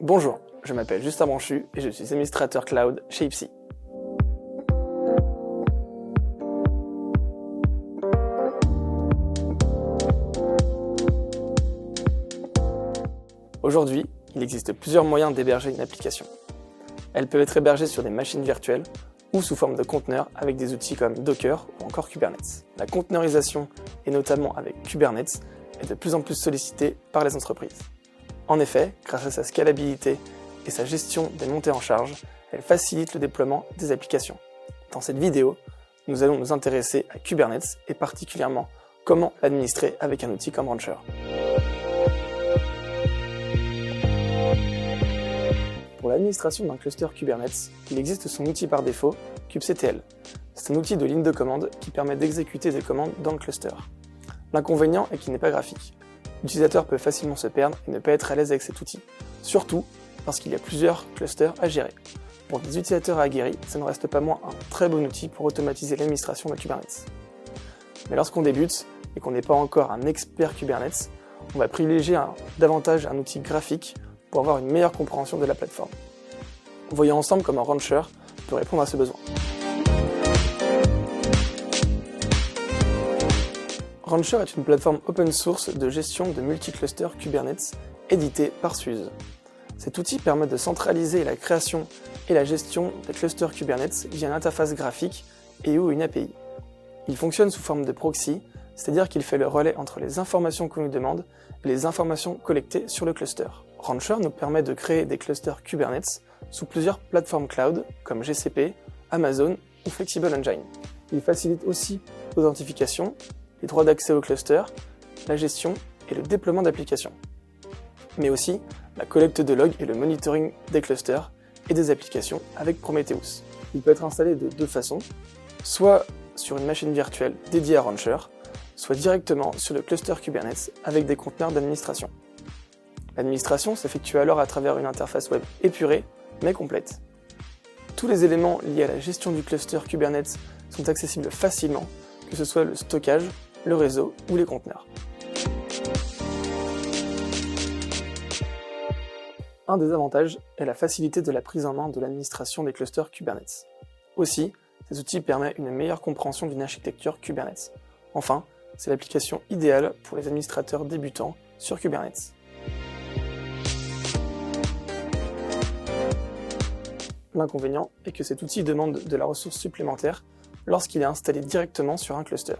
Bonjour, je m'appelle Justin Branchu et je suis administrateur cloud chez Ipsy. Aujourd'hui, il existe plusieurs moyens d'héberger une application. Elles peuvent être hébergées sur des machines virtuelles ou sous forme de conteneurs avec des outils comme Docker ou encore Kubernetes. La conteneurisation, et notamment avec Kubernetes, est de plus en plus sollicitée par les entreprises. En effet, grâce à sa scalabilité et sa gestion des montées en charge, elle facilite le déploiement des applications. Dans cette vidéo, nous allons nous intéresser à Kubernetes et particulièrement comment l'administrer avec un outil comme Rancher. Pour l'administration d'un cluster Kubernetes, il existe son outil par défaut, kubectl. C'est un outil de ligne de commande qui permet d'exécuter des commandes dans le cluster. L'inconvénient est qu'il n'est pas graphique. L'utilisateur peut facilement se perdre et ne pas être à l'aise avec cet outil, surtout parce qu'il y a plusieurs clusters à gérer. Pour des utilisateurs aguerris, ça ne reste pas moins un très bon outil pour automatiser l'administration de Kubernetes. Mais lorsqu'on débute et qu'on n'est pas encore un expert Kubernetes, on va privilégier davantage un outil graphique pour avoir une meilleure compréhension de la plateforme. Voyons ensemble comment Rancher peut répondre à ce besoin. Rancher est une plateforme open source de gestion de multi-clusters Kubernetes éditée par SUSE. Cet outil permet de centraliser la création et la gestion des clusters Kubernetes via une interface graphique et ou une API. Il fonctionne sous forme de proxy, c'est-à-dire qu'il fait le relais entre les informations qu'on lui demande et les informations collectées sur le cluster. Rancher nous permet de créer des clusters Kubernetes sous plusieurs plateformes cloud comme GCP, Amazon ou Flexible Engine. Il facilite aussi l'authentification, les droits d'accès au cluster, la gestion et le déploiement d'applications, mais aussi la collecte de logs et le monitoring des clusters et des applications avec Prometheus. Il peut être installé de deux façons, soit sur une machine virtuelle dédiée à Rancher, soit directement sur le cluster Kubernetes avec des conteneurs d'administration. L'administration s'effectue alors à travers une interface web épurée mais complète. Tous les éléments liés à la gestion du cluster Kubernetes sont accessibles facilement, que ce soit le stockage, le réseau ou les conteneurs. Un des avantages est la facilité de la prise en main de l'administration des clusters Kubernetes. Aussi, ces outils permettent une meilleure compréhension d'une architecture Kubernetes. Enfin, c'est l'application idéale pour les administrateurs débutants sur Kubernetes. L'inconvénient est que cet outil demande de la ressource supplémentaire lorsqu'il est installé directement sur un cluster.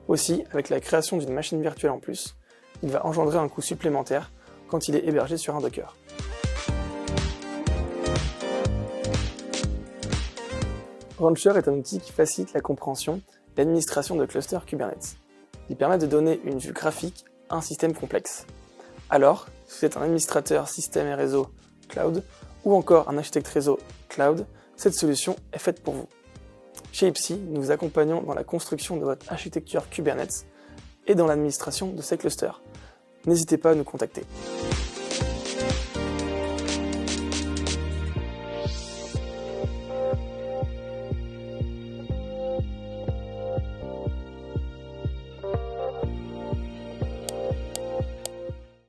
Aussi, avec la création d'une machine virtuelle en plus, il va engendrer un coût supplémentaire quand il est hébergé sur un Docker. Rancher est un outil qui facilite la compréhension et l'administration de clusters Kubernetes. Il permet de donner une vue graphique à un système complexe. Alors, si vous êtes un administrateur système et réseau cloud ou encore un architecte réseau cloud, cette solution est faite pour vous. Chez Ipsy, nous vous accompagnons dans la construction de votre architecture Kubernetes et dans l'administration de ces clusters. N'hésitez pas à nous contacter.